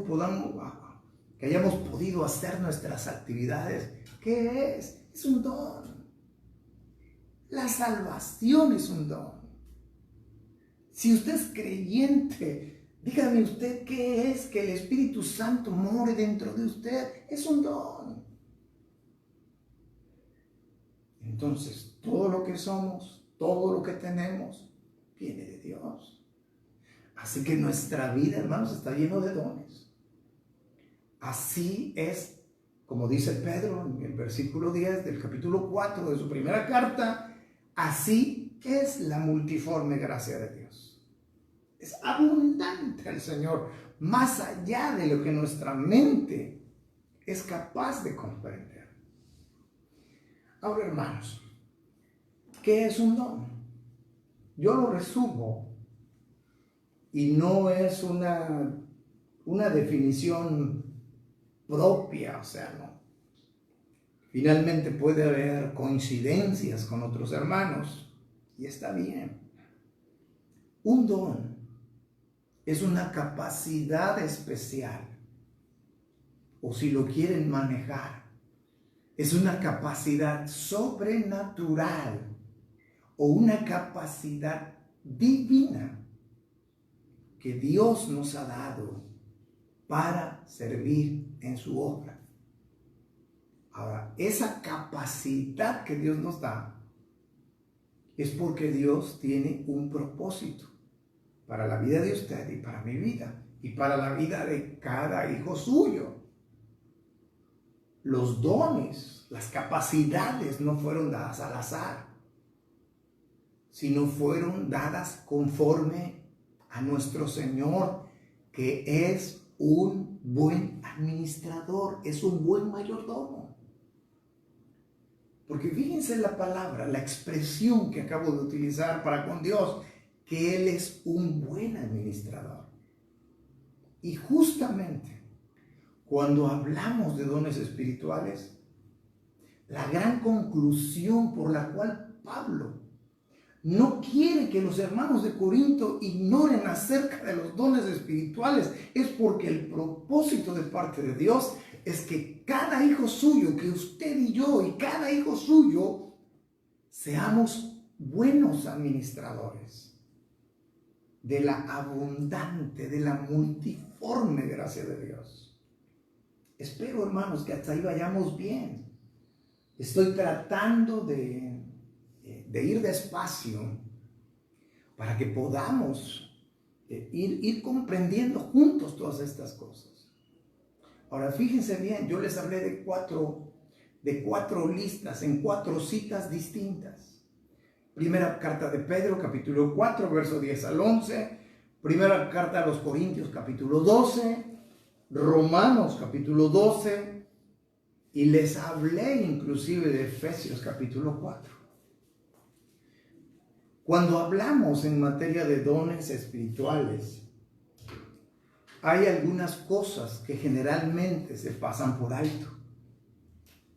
A: que hayamos podido hacer nuestras actividades. ¿Qué es? Es un don. La salvación es un don. Si usted es creyente, dígame usted qué es que el Espíritu Santo more dentro de usted. Es un don. Entonces, todo lo que somos, todo lo que tenemos, viene de Dios. Así que nuestra vida, hermanos, está lleno de dones. Así es, como dice Pedro en el versículo 10 del capítulo 4 de su primera carta, así es la multiforme gracia de Dios. Es abundante el Señor, más allá de lo que nuestra mente es capaz de comprender. Ahora, hermanos, ¿qué es un don? Yo lo resumo y no es una definición propia, o sea, no. Finalmente puede haber coincidencias con otros hermanos y está bien. Un don es una capacidad especial, o si lo quieren manejar, es una capacidad sobrenatural o una capacidad divina que Dios nos ha dado para servir en su obra. Ahora, esa capacidad que Dios nos da es porque Dios tiene un propósito para la vida de usted y para mi vida y para la vida de cada hijo suyo. Los dones, las capacidades no fueron dadas al azar, sino fueron dadas conforme a nuestro Señor, que es un buen administrador, es un buen mayordomo. Porque fíjense la palabra, la expresión que acabo de utilizar para con Dios, que Él es un buen administrador. Y justamente cuando hablamos de dones espirituales, la gran conclusión por la cual Pablo no quiere que los hermanos de Corinto ignoren acerca de los dones espirituales es porque el propósito de parte de Dios es que cada hijo suyo, que usted y yo y cada hijo suyo, seamos buenos administradores de la abundante, de la multiforme gracia de Dios. Espero, hermanos, que hasta ahí vayamos bien. Estoy tratando de ir despacio para que podamos ir comprendiendo juntos todas estas cosas. Ahora, fíjense bien, yo les hablé de cuatro listas en 4 citas distintas. Primera carta de Pedro, capítulo 4, verso 10 al 11. Primera carta a los Corintios, capítulo 12. Romanos, capítulo 12. Y les hablé inclusive de Efesios, capítulo 4. Cuando hablamos en materia de dones espirituales, hay algunas cosas que generalmente se pasan por alto.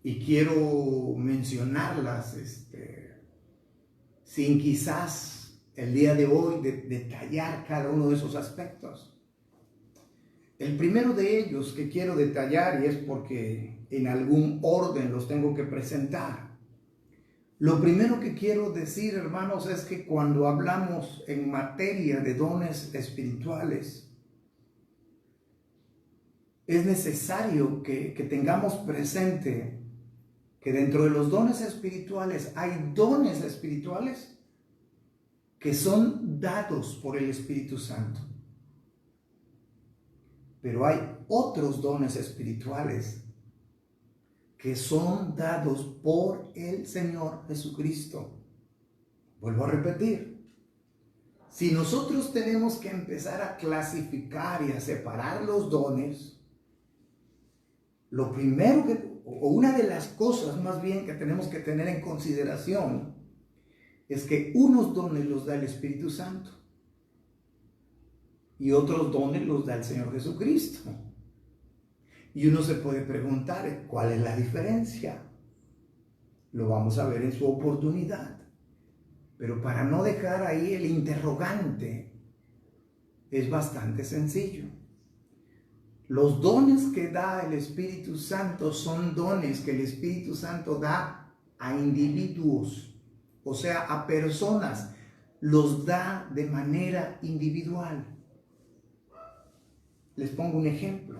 A: Y quiero mencionarlas sin quizás el día de hoy detallar cada uno de esos aspectos. El primero de ellos que quiero detallar, y es porque en algún orden los tengo que presentar. Lo primero que quiero decir, hermanos, es que cuando hablamos en materia de dones espirituales, es necesario que tengamos presente que dentro de los dones espirituales hay dones espirituales que son dados por el Espíritu Santo. Pero hay otros dones espirituales que son dados por el Señor Jesucristo. Vuelvo a repetir. Si nosotros tenemos que empezar a clasificar y a separar los dones, lo primero o una de las cosas más bien que tenemos que tener en consideración es que unos dones los da el Espíritu Santo y otros dones los da el Señor Jesucristo. Y uno se puede preguntar, ¿cuál es la diferencia? Lo vamos a ver en su oportunidad. Pero para no dejar ahí el interrogante, es bastante sencillo. Los dones que da el Espíritu Santo son dones que el Espíritu Santo da a individuos, o sea, a personas. Los da de manera individual. Les pongo un ejemplo.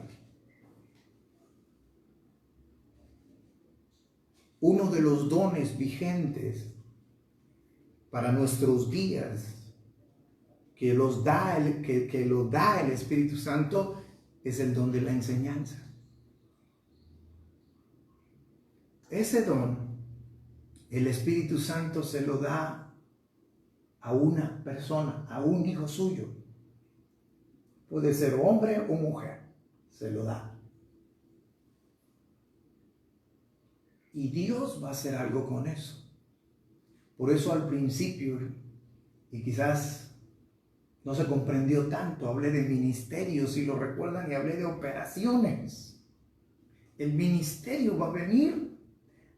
A: Uno de los dones vigentes para nuestros días que lo da el Espíritu Santo es el don de la enseñanza. Ese don, el Espíritu Santo se lo da a una persona, a un hijo suyo. Puede ser hombre o mujer, se lo da. Y Dios va a hacer algo con eso. Por eso al principio, y quizás no se comprendió tanto, hablé de ministerios, si lo recuerdan, y hablé de operaciones. El ministerio va a venir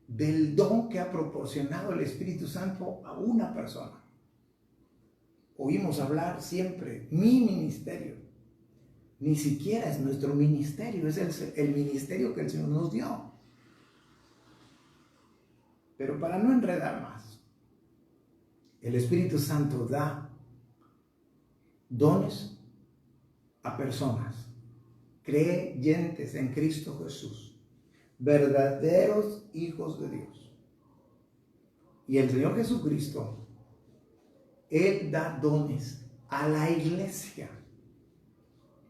A: del don que ha proporcionado el Espíritu Santo a una persona. Oímos hablar siempre, mi ministerio. Ni siquiera es nuestro ministerio, es el ministerio que el Señor nos dio. Pero para no enredar más, el Espíritu Santo da dones a personas creyentes en Cristo Jesús, verdaderos hijos de Dios. Y el Señor Jesucristo, Él da dones a la iglesia.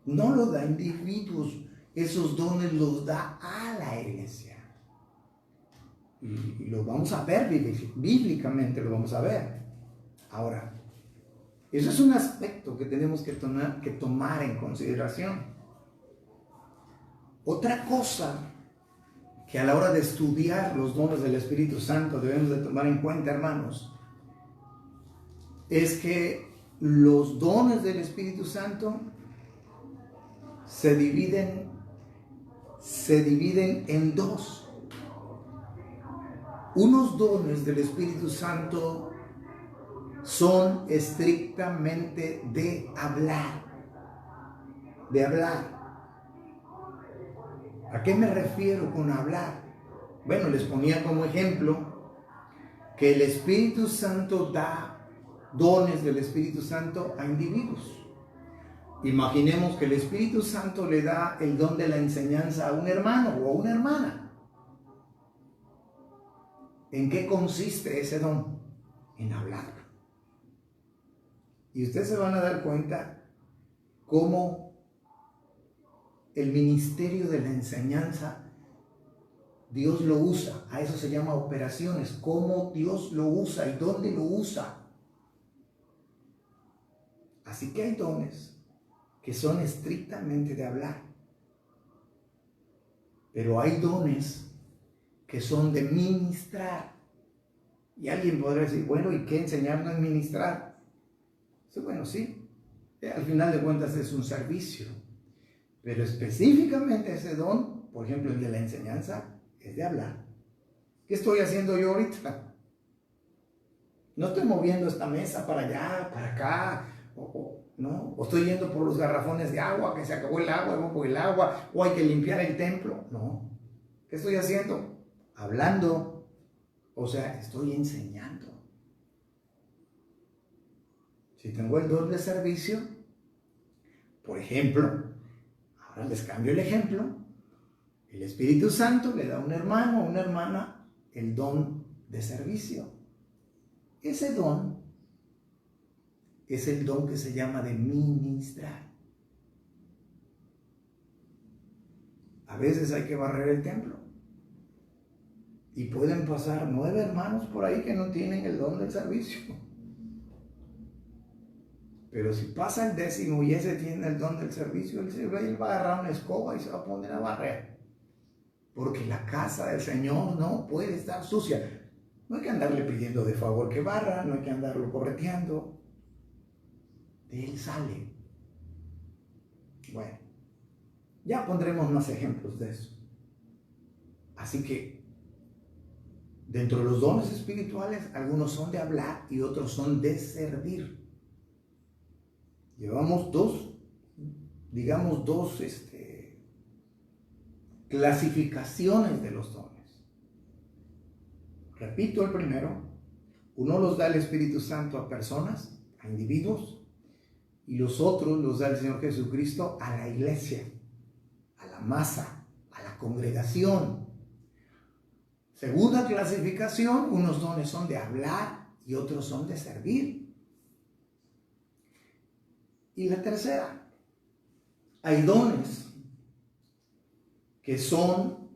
A: No los da a individuos, esos dones los da a la iglesia. Y lo vamos a ver bíblicamente, lo vamos a ver. Ahora, eso es un aspecto que tenemos que tomar en consideración. Otra cosa que a la hora de estudiar los dones del Espíritu Santo debemos de tomar en cuenta, hermanos, es que los dones del Espíritu Santo se dividen en dos. Unos dones del Espíritu Santo son estrictamente de hablar. ¿A qué me refiero con hablar? Bueno, les ponía como ejemplo que el Espíritu Santo da dones del Espíritu Santo a individuos. Imaginemos que el Espíritu Santo le da el don de la enseñanza a un hermano o a una hermana. ¿En qué consiste ese don? En hablar. Y ustedes se van a dar cuenta cómo el ministerio de la enseñanza, Dios lo usa. A eso se llama operaciones. Cómo Dios lo usa y dónde lo usa. Así que hay dones que son estrictamente de hablar. Pero hay dones que son de ministrar. Y alguien podrá decir, bueno, ¿y qué enseñar no es ministrar? Bueno, sí, al final de cuentas es un servicio. Pero específicamente ese don, por ejemplo, el de la enseñanza, es de hablar. ¿Qué estoy haciendo yo ahorita? No estoy moviendo esta mesa para allá, para acá, ¿no? O estoy yendo por los garrafones de agua, que se acabó el agua, voy por el agua, o hay que limpiar el templo. No. ¿Qué estoy haciendo? Hablando. O sea, estoy enseñando. Si tengo el don de servicio, por ejemplo, ahora les cambio el ejemplo, el Espíritu Santo le da a un hermano o una hermana el don de servicio. Ese don es el don que se llama de ministrar. A veces hay que barrer el templo. Y pueden pasar 9 hermanos por ahí que no tienen el don del servicio. Pero si pasa el 10º y ese tiene el don del servicio, él va a agarrar una escoba y se va a poner a barrer. Porque la casa del Señor no puede estar sucia. No hay que andarle pidiendo de favor que barra, no hay que andarlo correteando. De él sale. Bueno, Ya pondremos más ejemplos de eso. Así que, dentro de los dones espirituales, algunos son de hablar y otros son de servir. Llevamos dos clasificaciones de los dones. Repito el primero, uno los da el Espíritu Santo a personas, a individuos, y los otros los da el Señor Jesucristo a la iglesia, a la masa, a la congregación. Segunda clasificación, unos dones son de hablar y otros son de servir. Y la tercera, hay dones que son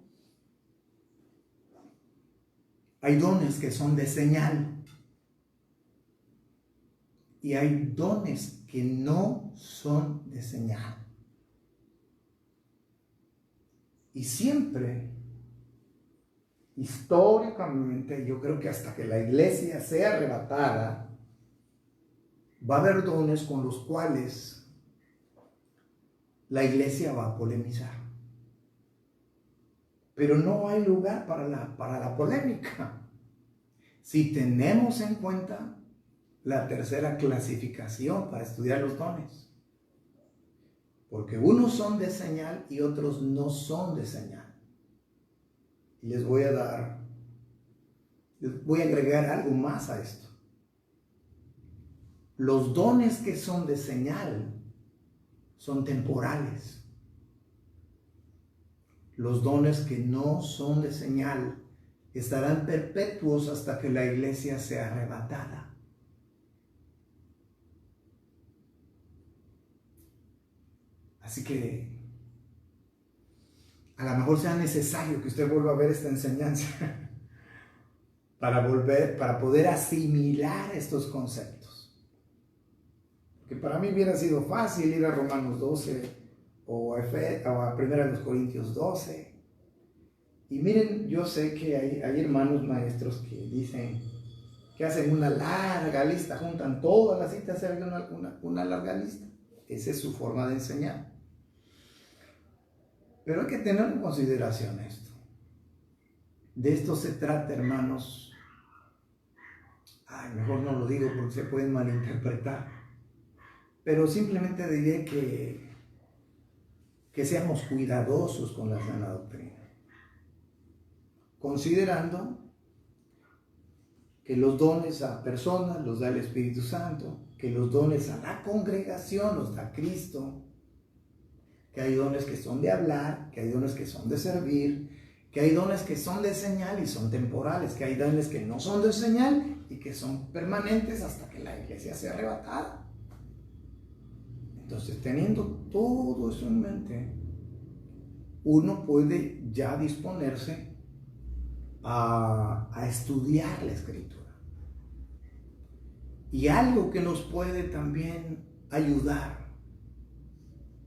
A: de señal y hay dones que no son de señal. Y siempre, históricamente, yo creo que hasta que la iglesia sea arrebatada, va a haber dones con los cuales la iglesia va a polemizar. Pero no hay lugar para la polémica. Si tenemos en cuenta la tercera clasificación para estudiar los dones. Porque unos son de señal y otros no son de señal. Y les voy a agregar algo más a esto. Los dones que son de señal son temporales. Los dones que no son de señal estarán perpetuos hasta que la iglesia sea arrebatada. Así que a lo mejor sea necesario que usted vuelva a ver esta enseñanza para poder asimilar estos conceptos. Porque para mí hubiera sido fácil ir a Romanos 12 o a 1 Corintios 12. Y miren, yo sé que hay hermanos maestros que dicen que hacen una larga lista, juntan todas las citas, hacen una larga lista. Esa es su forma de enseñar. Pero hay que tener en consideración esto. De esto se trata, hermanos. Mejor no lo digo porque se pueden malinterpretar. Pero simplemente diré que seamos cuidadosos con la sana doctrina. Considerando que los dones a personas los da el Espíritu Santo, que los dones a la congregación los da Cristo, que hay dones que son de hablar, que hay dones que son de servir, que hay dones que son de señal y son temporales, que hay dones que no son de señal y que son permanentes hasta que la iglesia sea arrebatada. Entonces, teniendo todo eso en mente, uno puede ya disponerse a estudiar la Escritura. Y algo que nos puede también ayudar,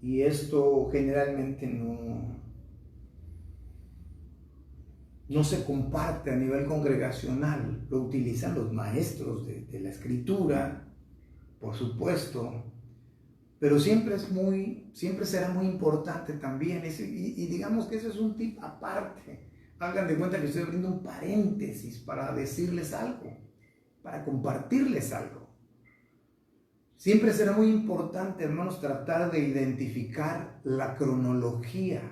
A: y esto generalmente no se comparte a nivel congregacional, lo utilizan los maestros de la Escritura, por supuesto, pero siempre será muy importante también, y digamos que ese es un tip aparte. Hagan de cuenta que estoy abriendo un paréntesis para decirles algo, para compartirles algo. Siempre será muy importante, hermanos, tratar de identificar la cronología,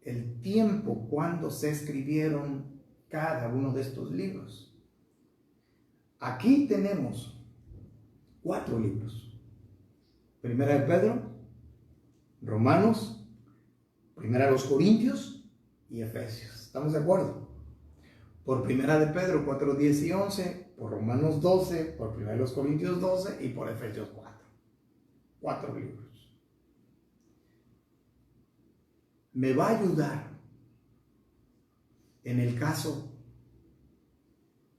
A: el tiempo cuando se escribieron cada uno de estos libros. Aquí tenemos 4 libros. Primera de Pedro, Romanos, Primera de los Corintios y Efesios. ¿Estamos de acuerdo? Por Primera de Pedro 4, 10 y 11, por Romanos 12, por Primera de los Corintios 12 y por Efesios 4. 4 libros. Me va a ayudar en el caso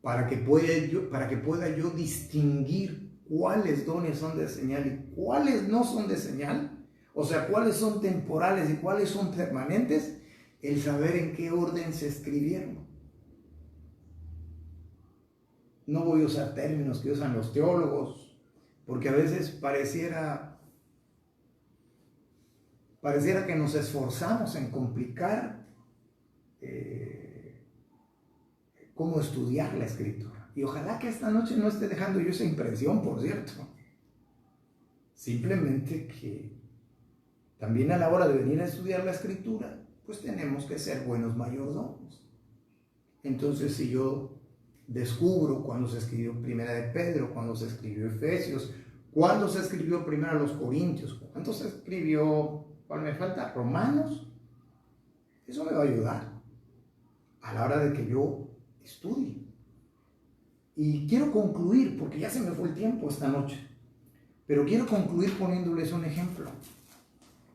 A: para que pueda yo distinguir cuáles dones son de señal y cuáles no son de señal, o sea, cuáles son temporales y cuáles son permanentes, el saber en qué orden se escribieron. No voy a usar términos que usan los teólogos, porque a veces pareciera pareciera que nos esforzamos en complicar cómo estudiar la Escritura. Y ojalá que esta noche no esté dejando yo esa impresión, por cierto. Simplemente que también a la hora de venir a estudiar la Escritura, pues tenemos que ser buenos mayordomos. Entonces, si yo descubro cuando se escribió Primera de Pedro, cuando se escribió Efesios, cuando se escribió Primera los Corintios, cuando se escribió, ¿cuál me falta? Romanos, eso me va a ayudar a la hora de que yo estudie. Y quiero concluir, porque ya se me fue el tiempo esta noche, pero quiero concluir poniéndoles un ejemplo.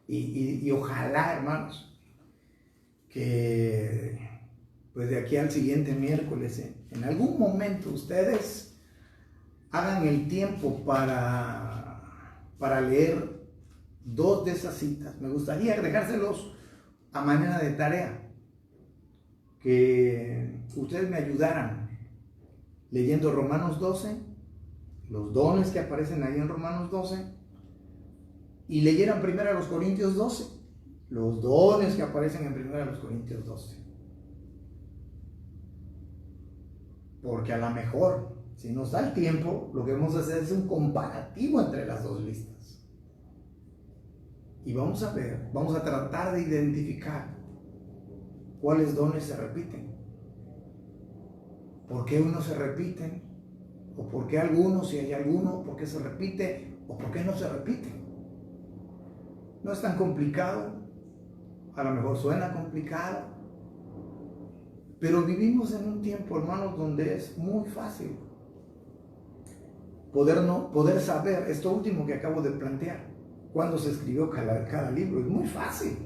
A: Y ojalá, hermanos, que pues de aquí al siguiente miércoles, en algún momento ustedes hagan el tiempo para leer 2 de esas citas. Me gustaría dejárselos a manera de tarea, que ustedes me ayudaran leyendo Romanos 12, los dones que aparecen ahí en Romanos 12, y leyeran primero a los Corintios 12, los dones que aparecen en primero a los Corintios 12. Porque a lo mejor, si nos da el tiempo, lo que vamos a hacer es un comparativo entre las 2 listas. Y vamos a ver, vamos a tratar de identificar cuáles dones se repiten. ¿Por qué unos se repiten? ¿O por qué algunos, si hay alguno, por qué se repite? ¿O por qué no se repite? No es tan complicado, a lo mejor suena complicado, pero vivimos en un tiempo, hermanos, donde es muy fácil poder saber esto último que acabo de plantear, cuándo se escribió cada libro. Es muy fácil.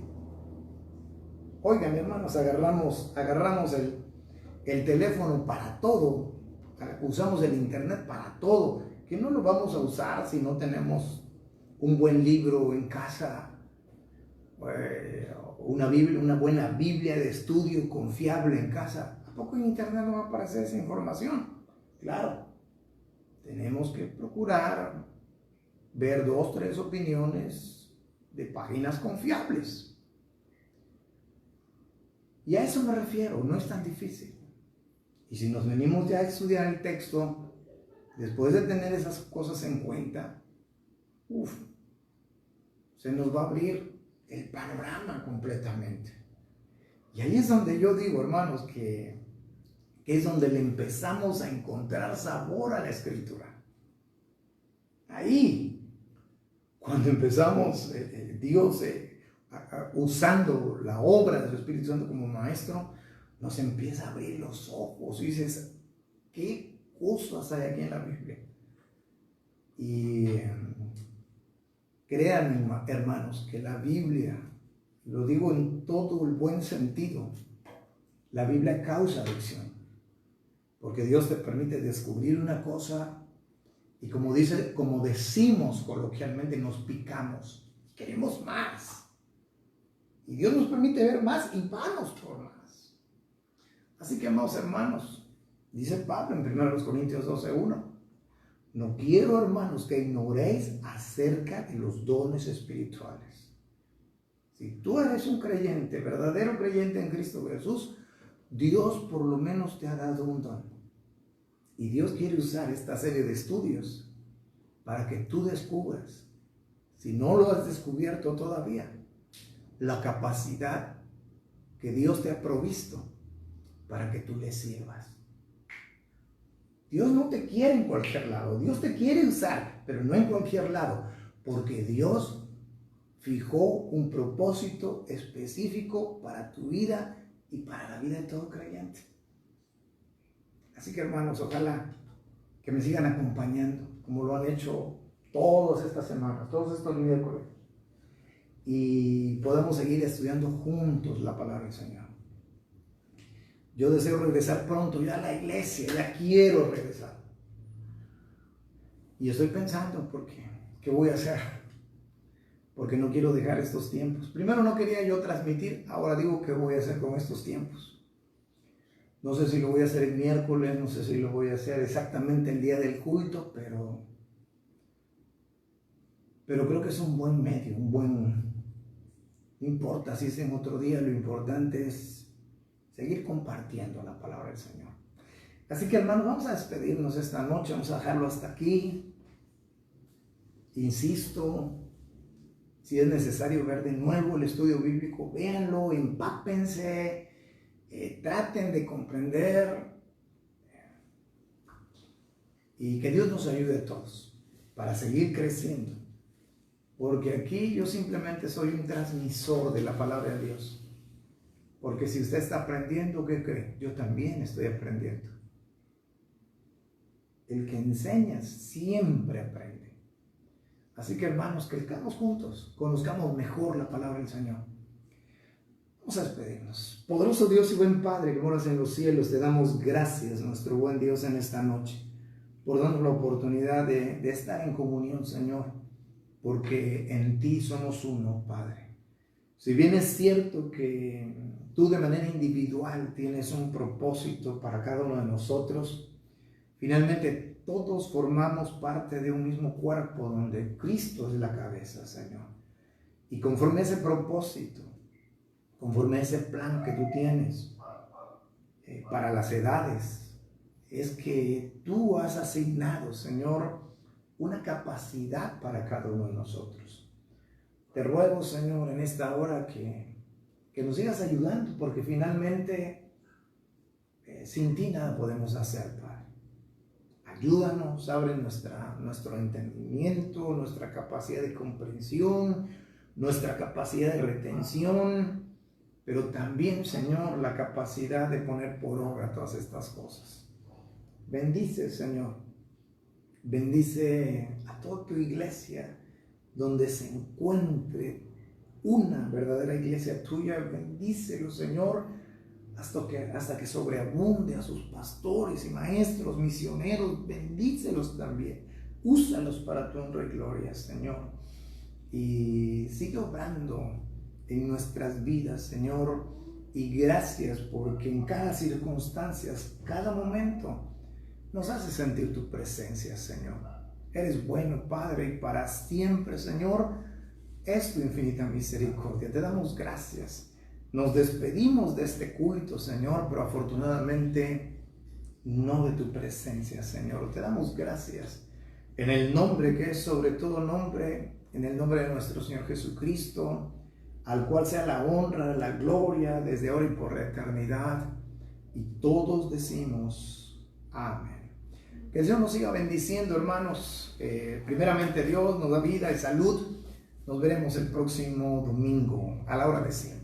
A: Oigan, hermanos, agarramos el teléfono para todo, usamos el internet para todo, que no lo vamos a usar si no tenemos un buen libro en casa, una buena Biblia de estudio confiable en casa. ¿A poco en internet no va a aparecer esa información? Claro, tenemos que procurar ver 2, 3 opiniones de páginas confiables. Y a eso me refiero, no es tan difícil. Y si nos venimos ya a estudiar el texto, después de tener esas cosas en cuenta, se nos va a abrir el panorama completamente. Y ahí es donde yo digo, hermanos, que es donde le empezamos a encontrar sabor a la Escritura. Ahí, cuando empezamos, Dios usando la obra del Espíritu Santo como maestro, nos empieza a abrir los ojos y dices, ¿qué cosas hay aquí en la Biblia? Y créanme, hermanos, que la Biblia, lo digo en todo el buen sentido, la Biblia causa adicción, porque Dios te permite descubrir una cosa y como decimos coloquialmente, nos picamos, queremos más. Y Dios nos permite ver más y vamos por más. Así que, amados hermanos, dice Pablo en 1 Corintios 12:1, no quiero, hermanos, que ignoréis acerca de los dones espirituales. Si tú eres un creyente, verdadero creyente en Cristo Jesús, Dios por lo menos te ha dado un don. Y Dios quiere usar esta serie de estudios para que tú descubras, si no lo has descubierto todavía, la capacidad que Dios te ha provisto para que tú le sirvas. Dios no te quiere en cualquier lado, Dios te quiere usar, pero no en cualquier lado, porque Dios fijó un propósito específico para tu vida y para la vida de todo creyente. Así que, hermanos, ojalá que me sigan acompañando, como lo han hecho todas estas semanas, todos estos miércoles, y podamos seguir estudiando juntos la palabra del Señor. Yo deseo regresar pronto ya a la iglesia, ya quiero regresar. Y estoy pensando, ¿qué voy a hacer? Porque no quiero dejar estos tiempos. Primero no quería yo transmitir, ahora digo, ¿qué voy a hacer con estos tiempos? No sé si lo voy a hacer el miércoles, no sé si lo voy a hacer exactamente el día del culto, pero creo que es un buen medio, un buen No importa si es en otro día, lo importante es seguir compartiendo la palabra del Señor. Así que, hermanos, vamos a despedirnos esta noche, vamos a dejarlo hasta aquí. Insisto, si es necesario ver de nuevo el estudio bíblico, véanlo, empápense, traten de comprender, y que Dios nos ayude a todos para seguir creciendo. Porque aquí yo simplemente soy un transmisor de la palabra de Dios. Porque si usted está aprendiendo, ¿qué cree? Yo también estoy aprendiendo. El que enseña siempre aprende. Así que, hermanos, crezcamos juntos, conozcamos mejor la palabra del Señor. Vamos a despedirnos. Poderoso Dios y buen Padre que moras en los cielos, te damos gracias, nuestro buen Dios, en esta noche, por darnos la oportunidad de estar en comunión, Señor, porque en ti somos uno, Padre. Si bien es cierto que tú de manera individual tienes un propósito para cada uno de nosotros, finalmente todos formamos parte de un mismo cuerpo donde Cristo es la cabeza, Señor. Y conforme a ese propósito, conforme a ese plan que tú tienes para las edades, es que tú has asignado, Señor, una capacidad para cada uno de nosotros. Te ruego, Señor, en esta hora que nos sigas ayudando, porque finalmente sin ti nada podemos hacer, Padre. Ayúdanos, abre nuestro entendimiento, nuestra capacidad de comprensión, nuestra capacidad de retención, pero también, Señor, la capacidad de poner por obra todas estas cosas. Bendice, Señor, bendice a toda tu iglesia, donde se encuentre una verdadera iglesia tuya. Bendícelo, Señor, hasta que sobreabunde a sus pastores y maestros, misioneros. Bendícelos también, úsalos para tu honra y gloria, Señor, y sigue obrando en nuestras vidas, Señor. Y gracias porque en cada circunstancia, cada momento, nos hace sentir tu presencia, Señor. Eres bueno, Padre, y para siempre, Señor, es tu infinita misericordia. Te damos gracias. Nos despedimos de este culto, Señor, pero afortunadamente no de tu presencia, Señor. Te damos gracias en el nombre que es sobre todo nombre, en el nombre de nuestro Señor Jesucristo, al cual sea la honra, la gloria desde ahora y por la eternidad. Y todos decimos amén. Que el Señor nos siga bendiciendo, hermanos. Primeramente Dios nos da vida y salud. Nos veremos el próximo domingo a la hora de siempre.